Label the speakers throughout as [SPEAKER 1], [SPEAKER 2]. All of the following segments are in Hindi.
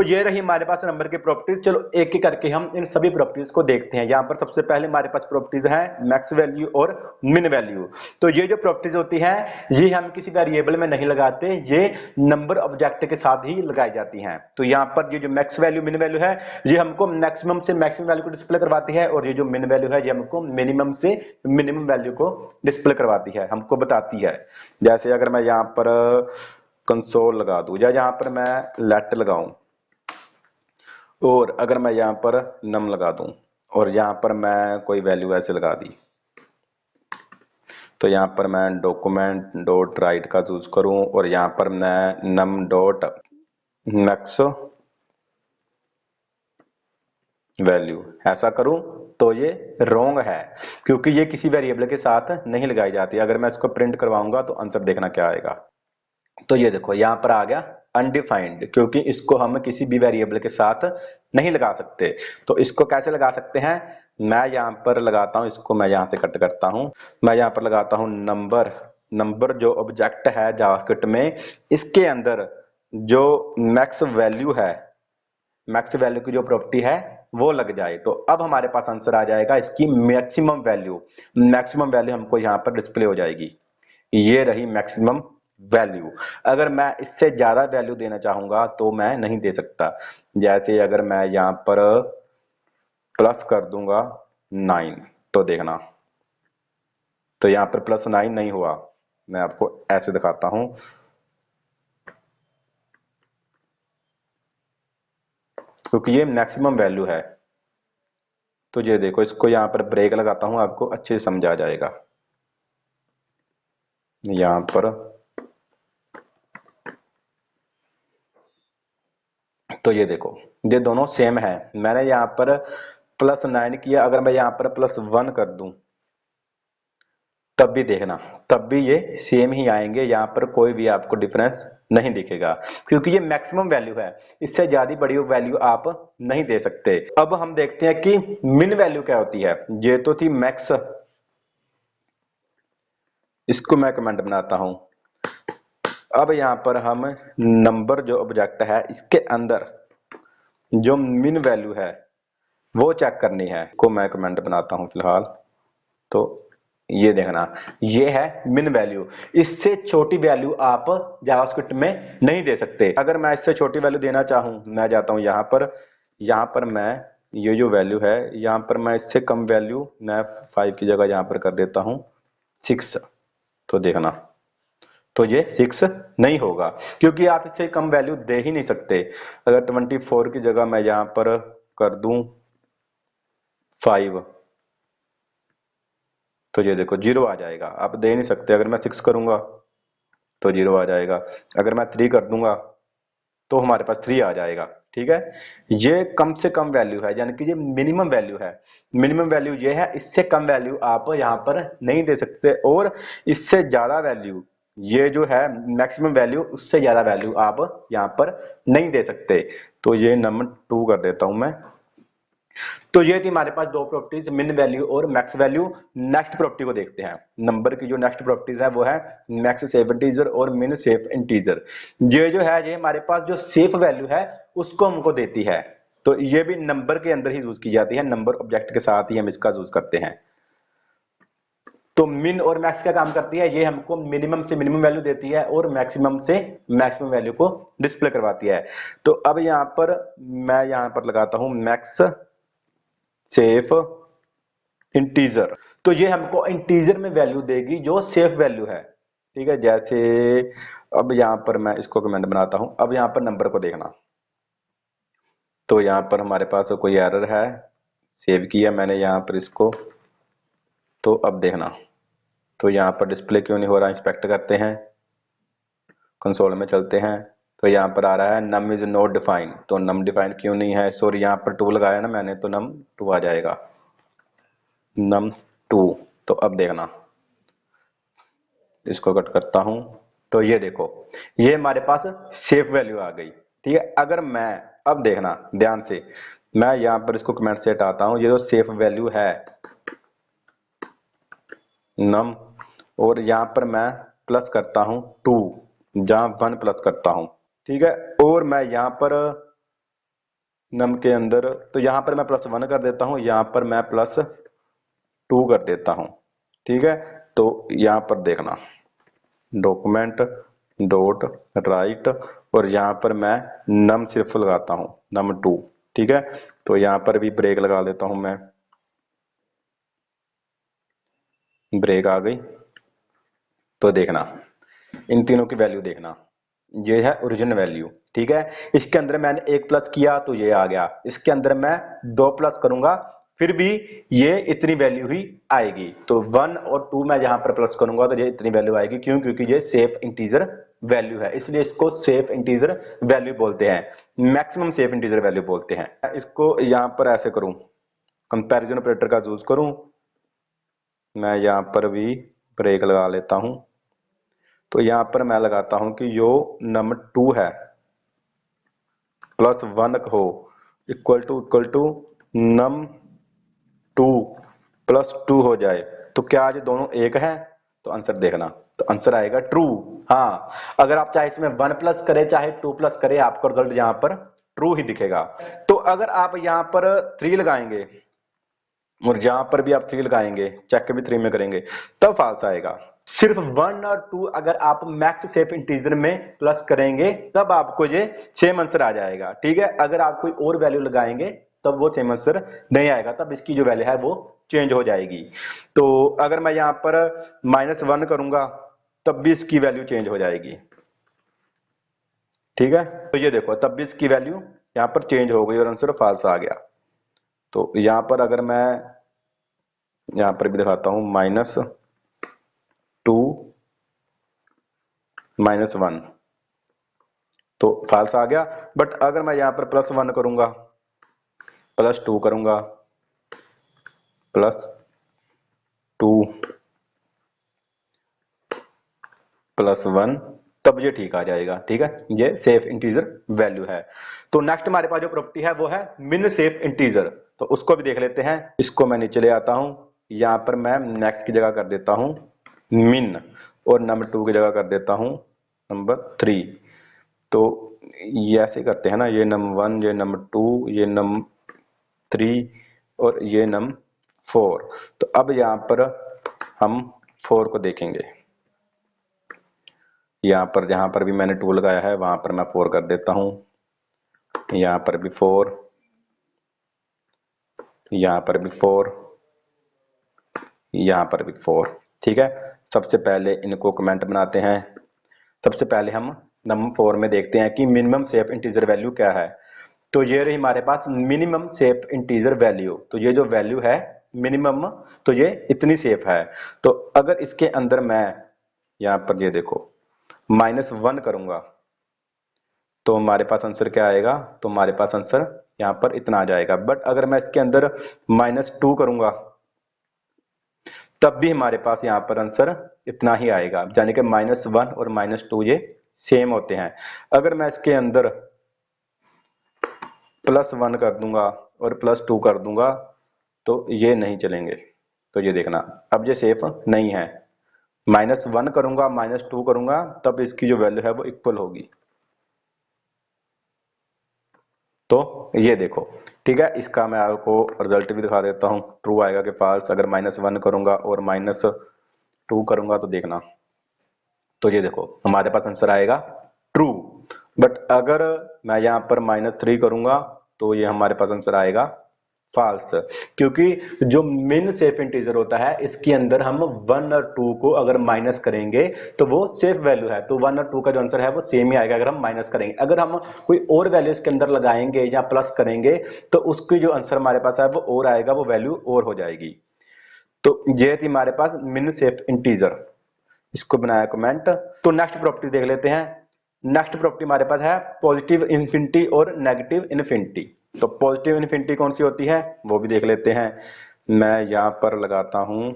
[SPEAKER 1] ये रही हमारे पास नंबर की प्रॉपर्टीज। चलो एक एक करके हम इन सभी प्रॉपर्टीज को देखते हैं। यहाँ पर सबसे पहले हमारे पास प्रॉपर्टीज है मैक्स वैल्यू और मिन वैल्यू। तो ये जो प्रॉपर्टीज होती है ये हम किसी वेरिएबल में नहीं लगाते, ये नंबर ऑब्जेक्ट के साथ ही लगाई जाती हैं। तो यहाँ पर ये जो मैक्स वैल्यू मिन वैल्यू है ये हमको मैक्सिमम से मैक्सिमम वैल्यू को डिस्प्ले करवाती है, और ये जो मिन वैल्यू है ये हमको मिनिमम से मिनिमम वैल्यू को डिस्प्ले करवाती है, हमको बताती है। जैसे अगर मैं यहाँ पर कंसोल लगा दूं या यहाँ पर मैं लेट लगाऊं, और अगर मैं यहाँ पर नम लगा दूं और यहाँ पर मैं कोई वैल्यू ऐसे लगा दी, तो यहाँ पर मैं डॉक्यूमेंट डॉट राइट का यूज करूं और यहाँ पर मैं नम डॉट मैक्स वैल्यू ऐसा करूं, तो ये रॉन्ग है क्योंकि ये किसी वेरिएबल के साथ नहीं लगाई जाती। अगर मैं इसको प्रिंट करवाऊंगा तो आंसर देखना क्या आएगा। तो ये देखो यहाँ पर आ गया अनडिफाइंड, क्योंकि इसको हम किसी भी वेरिएबल के साथ नहीं लगा सकते। तो इसको कैसे लगा सकते हैं, मैं यहाँ पर लगाता हूं, इसको मैं यहाँ से कट करता हूं, मैं यहाँ पर लगाता हूं नंबर। नंबर जो ऑब्जेक्ट है जावास्क्रिप्ट में, इसके अंदर जो मैक्स वैल्यू है, मैक्स वैल्यू की जो प्रॉपर्टी है वो लग जाए, तो अब हमारे पास आंसर आ जाएगा इसकी मैक्सिमम वैल्यू। मैक्सिमम वैल्यू हमको यहाँ पर डिस्प्ले हो जाएगी, ये रही मैक्सिमम वैल्यू। अगर मैं इससे ज्यादा वैल्यू देना चाहूंगा तो मैं नहीं दे सकता। जैसे अगर मैं यहाँ पर प्लस कर दूंगा 9, तो देखना, तो यहाँ पर +9 नहीं हुआ। मैं आपको ऐसे दिखाता हूं, क्योंकि ये मैक्सिमम वैल्यू है। तो ये देखो, इसको यहाँ पर ब्रेक लगाता हूं, आपको अच्छे से समझ आ जाएगा। यहाँ पर तो ये देखो, ये दोनों सेम है। मैंने यहाँ पर +9 किया, अगर मैं यहाँ पर +1 कर दूं तब भी देखना, तब भी ये सेम ही आएंगे। यहाँ पर कोई भी आपको डिफरेंस नहीं दिखेगा, क्योंकि ये मैक्सिमम वैल्यू है, इससे ज्यादा बड़ी वैल्यू आप नहीं दे सकते। अब हम देखते हैं कि मिन वैल्यू क्या होती है। ये तो थी मैक्स, इसको मैं कमेंट बनाता हूं। अब यहाँ पर हम नंबर जो ऑब्जेक्ट है इसके अंदर जो मिन वैल्यू है वो चेक करनी है, को मैं कमेंट बनाता हूं फिलहाल। तो ये देखना, ये है मिन वैल्यू। इससे छोटी वैल्यू आप जावास्क्रिप्ट में नहीं दे सकते। अगर मैं इससे छोटी वैल्यू देना चाहूं, मैं जाता हूं यहाँ पर मैं ये जो वैल्यू है, यहाँ पर मैं इससे कम वैल्यू मैं 5 की जगह यहाँ पर कर देता हूं 6। तो देखना, तो ये 6 नहीं होगा, क्योंकि आप इससे कम वैल्यू दे ही नहीं सकते। अगर 24 की जगह मैं यहाँ पर कर दूं 5, तो ये देखो 0 आ जाएगा, आप दे नहीं सकते। अगर मैं 6 करूंगा तो 0 आ जाएगा, अगर मैं 3 कर दूंगा तो हमारे पास 3 आ जाएगा। ठीक है, ये कम से कम वैल्यू है, यानी कि ये मिनिमम वैल्यू है। मिनिमम वैल्यू ये है, इससे कम वैल्यू आप यहाँ पर नहीं दे सकते, और इससे ज्यादा वैल्यू, ये जो है मैक्सिमम वैल्यू, उससे ज्यादा वैल्यू आप यहाँ पर नहीं दे सकते। तो ये नंबर 2 कर देता हूं मैं। तो ये थी हमारे पास दो प्रॉपर्टीज, मिन वैल्यू और मैक्स वैल्यू। नेक्स्ट प्रॉपर्टी को देखते हैं। नंबर की जो नेक्स्ट प्रॉपर्टीज है वो है मैक्स सेफ इंटीजर और मिन सेफ इंटीजर। ये जो है, ये हमारे पास जो सेफ वैल्यू है उसको हमको देती है। तो ये भी नंबर के अंदर ही यूज की जाती है, नंबर ऑब्जेक्ट के साथ ही हम इसका यूज करते हैं। तो मिन और मैक्स क्या काम करती है, ये हमको मिनिमम से मिनिमम वैल्यू देती है और मैक्सिमम से मैक्सिमम वैल्यू को डिस्प्ले करवाती है। तो अब यहाँ पर मैं यहाँ पर लगाता हूं मैक्स सेफ इंटीजर। तो ये हमको इंटीजर में वैल्यू देगी जो सेफ वैल्यू है। ठीक है, जैसे अब यहाँ पर मैं इसको कमेंट बनाता हूं। अब यहाँ पर नंबर को देखना, तो यहाँ पर हमारे पास कोई एरर है, सेव किया मैंने यहाँ पर इसको। तो अब देखना, तो यहाँ पर डिस्प्ले क्यों नहीं हो रहा, इंस्पेक्ट करते हैं, कंसोल में चलते हैं। तो यहाँ पर आ रहा है नम इज नॉट डिफाइंड। तो नम डिफाइंड क्यों नहीं है, सॉरी यहाँ पर 2 लगाया ना मैंने, तो नम 2 आ जाएगा, नम 2। तो अब देखना, इसको कट करता हूं, तो ये देखो, ये हमारे पास सेफ वैल्यू आ गई। ठीक है, अगर मैं, अब देखना ध्यान से, मैं यहां पर इसको कमेंट से हटाता हूं, ये जो सेफ वैल्यू है नम, और यहां पर मैं प्लस करता हूं 2, जहां 1 प्लस करता हूं। ठीक है, और मैं यहां पर नम के अंदर, तो यहाँ पर मैं +1 कर देता हूँ, यहाँ पर मैं +2 कर देता हूँ। ठीक है, तो यहाँ पर देखना डॉक्यूमेंट डॉट राइट, और यहाँ पर मैं नम सिर्फ लगाता हूँ, num2। ठीक है, तो यहाँ पर भी ब्रेक लगा देता हूँ मैं, ब्रेक आ गई। तो देखना इन तीनों की वैल्यू देखना, ये है ओरिजिनल वैल्यू। ठीक है, इसके अंदर मैंने 1 प्लस किया तो ये आ गया, इसके अंदर मैं 2 प्लस करूंगा फिर भी ये इतनी वैल्यू ही आएगी। तो 1 और 2 मैं यहां पर प्लस करूंगा तो ये इतनी वैल्यू आएगी। क्यों? क्योंकि ये सेफ इंटीजर वैल्यू है, इसलिए इसको सेफ इंटीजर वैल्यू बोलते हैं, मैक्सिमम सेफ इंटीजर वैल्यू बोलते हैं। इसको यहां पर ऐसे करूं, कंपैरिजन ऑपरेटर का यूज करूं, मैं यहां पर भी ब्रेक लगा लेता हूं। तो यहां पर मैं लगाता हूं कि जो num2 है +1 हो इक्वल टू num2 +2 हो जाए, तो क्या आज दोनों एक है? तो आंसर देखना, तो आंसर आएगा ट्रू। हाँ, अगर आप चाहे इसमें 1 प्लस करें चाहे 2 प्लस करें, आपको रिजल्ट यहाँ पर ट्रू ही दिखेगा। तो अगर आप यहाँ पर 3 लगाएंगे और जहां पर भी आप 3 लगाएंगे, चेक भी 3 में करेंगे, तब फॉल्स आएगा। सिर्फ 1 और 2 अगर आप मैक्स सेफ इंटीजर में प्लस करेंगे तब आपको ये सेम आंसर आ जाएगा। ठीक है, अगर आप कोई और वैल्यू लगाएंगे तब वो सेम आंसर नहीं आएगा, तब इसकी जो वैल्यू है वो चेंज हो जाएगी। तो अगर मैं यहां पर -1 करूंगा तब भी इसकी वैल्यू चेंज हो जाएगी। ठीक है, तो ये देखो तब भी इसकी वैल्यू यहां पर चेंज हो गई और आंसर फॉल्स आ गया। तो यहां पर अगर मैं यहां पर भी दिखाता हूं -2 -1, तो फॉल्स आ गया। बट अगर मैं यहां पर +1 करूंगा, +2 करूंगा, +2 +1, तब ये ठीक आ जाएगा। ठीक है, ये सेफ इंटीजर वैल्यू है। तो नेक्स्ट हमारे पास जो प्रॉपर्टी है वो है मिन सेफ इंटीजर, तो उसको भी देख लेते हैं। इसको मैं नीचे ले आता हूं, यहां पर मैं नेक्स्ट की जगह कर देता हूं मिन, और num2 की जगह कर देता हूं नंबर 3। तो ये ऐसे करते हैं ना, ये num1, ये num2, ये num3 और ये num4। तो अब यहां पर हम 4 को देखेंगे, यहाँ पर जहां पर भी मैंने 2 लगाया है वहां पर मैं 4 कर देता हूं, यहाँ पर भी 4, यहाँ पर भी 4, यहाँ पर भी 4। ठीक है, सबसे पहले इनको कमेंट बनाते हैं। सबसे पहले हम num4 में देखते हैं कि मिनिमम सेफ इंटीजर वैल्यू क्या है। तो ये रही हमारे पास मिनिमम सेफ इंटीजर वैल्यू, तो ये जो वैल्यू है मिनिमम, तो ये इतनी सेफ है। तो अगर इसके अंदर मैं यहाँ पर ये देखो -1 करूंगा तो हमारे पास आंसर क्या आएगा? तो हमारे पास आंसर यहाँ पर इतना आ जाएगा। बट अगर मैं इसके अंदर -2 करूंगा तब भी हमारे पास यहाँ पर आंसर इतना ही आएगा, यानी कि -1 और -2 ये सेम होते हैं। अगर मैं इसके अंदर +1 कर दूंगा और +2 कर दूंगा तो ये नहीं चलेंगे। तो ये देखना, अब ये सेफ नहीं है। -1 करूंगा, -2 करूंगा, तब इसकी जो वैल्यू है वो इक्वल होगी। तो ये देखो, ठीक है, इसका मैं आपको रिजल्ट भी दिखा देता हूं, ट्रू आएगा कि फॉल्स। अगर -1 करूंगा और -2 करूंगा तो देखना, तो ये देखो हमारे पास आंसर आएगा ट्रू। बट अगर मैं यहां पर -3 करूंगा तो ये हमारे पास आंसर आएगा फॉल्स, क्योंकि जो मिन सेफ इंटीजर होता है इसके अंदर हम 1 और 2 को अगर माइनस करेंगे तो वो सेफ वैल्यू है, तो 1 और 2 का जो आंसर है वो सेम ही आएगा अगर हम माइनस करेंगे। अगर हम कोई और वैल्यू इसके अंदर लगाएंगे या प्लस करेंगे तो उसकी जो आंसर हमारे पास है वो और आएगा, वो वैल्यू और हो जाएगी। तो ये थी हमारे पास मिन सेफ इंटीजर, इसको बनाया कमेंट। तो नेक्स्ट प्रॉपर्टी देख लेते हैं। नेक्स्ट प्रॉपर्टी हमारे पास है पॉजिटिव इन्फिनिटी और नेगेटिव इन्फिनिटी। तो पॉजिटिव इन्फिनिटी कौन सी होती है वो भी देख लेते हैं। मैं यहां पर लगाता हूं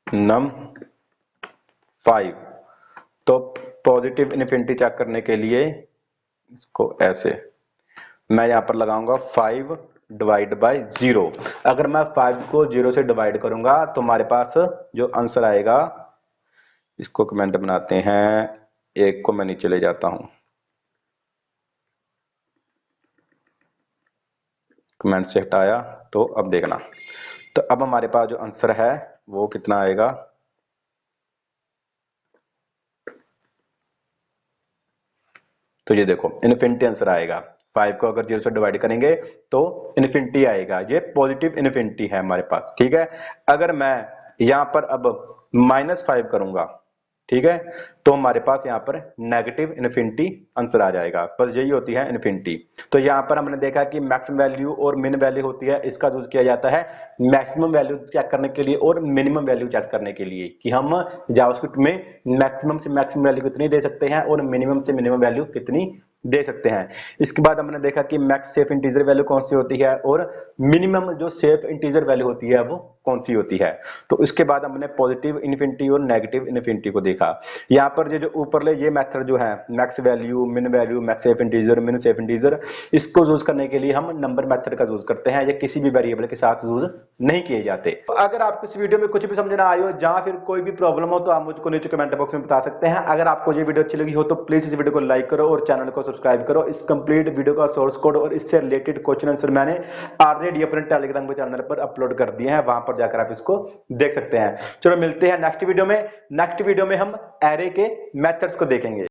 [SPEAKER 1] num5। तो पॉजिटिव इन्फिनिटी चेक करने के लिए इसको ऐसे मैं यहां पर लगाऊंगा 5 डिवाइड बाय 0। अगर मैं 5 को 0 से डिवाइड करूंगा तो हमारे पास जो आंसर आएगा, इसको कमेंट बनाते हैं, एक को मैं नीचे ले जाता हूं, कमेंट से हटाया, तो अब देखना, तो अब हमारे पास जो आंसर है वो कितना आएगा, तो ये देखो इन्फिनिटी आंसर आएगा। 5 को अगर 0 से डिवाइड करेंगे तो इन्फिनिटी आएगा, ये पॉजिटिव इन्फिनिटी है हमारे पास, ठीक है। अगर मैं यहां पर अब -5 करूंगा, ठीक है, तो हमारे पास यहाँ पर नेगेटिव इन्फिनिटी आंसर आ जाएगा, बस यही होती है इन्फिनिटी। तो यहाँ पर हमने देखा कि मैक्सिमम वैल्यू और मिन वैल्यू होती है, इसका यूज किया जाता है मैक्सिमम वैल्यू चेक करने के लिए और मिनिमम वैल्यू चेक करने के लिए, कि हम जावास्क्रिप्ट में मैक्सिमम से मैक्सिमम वैल्यू कितनी दे सकते हैं और मिनिमम से मिनिमम वैल्यू कितनी दे सकते हैं। इसके बाद हमने देखा कि मैक्स सेफ इंटीजर वैल्यू कौन सी होती है और मिनिमम जो सेफ इंटीजर वैल्यू होती है वो कौन सी होती है। तो इसके बाद हमने पॉजिटिव इन्फिनिटी और नेगेटिव इन्फिनिटी को देखा। यहाँ पर जो ऊपरले ये मेथड जो है मैक्स वैल्यू, मिन वैल्यू, मैक्स सेफ इंटीजर, मिन सेफ इंटीजर, इसको यूज करने के लिए हम नंबर मेथड का यूज करते हैं, ये किसी भी वेरिएबल के साथ यूज नहीं किए जाते। तो अगर आपको इस वीडियो में कुछ भी समझ ना आए हो या फिर कोई भी प्रॉब्लम हो तो आप मुझको नीचे कमेंट बॉक्स में बता सकते हैं। अगर आपको ये वीडियो अच्छी लगी हो तो प्लीज इस वीडियो को लाइक करो और चैनल को सब्सक्राइब करो। इस कंप्लीट वीडियो का सोर्स कोड और इससे रिलेटेड क्वेश्चन आंसर मैंने ऑलरेडी अपने टेलीग्राम चैनल पर अपलोड कर दिए हैं, वहां पर जाकर आप इसको देख सकते हैं। चलो मिलते हैं नेक्स्ट वीडियो में। नेक्स्ट वीडियो में हम एरे के मेथड्स को देखेंगे।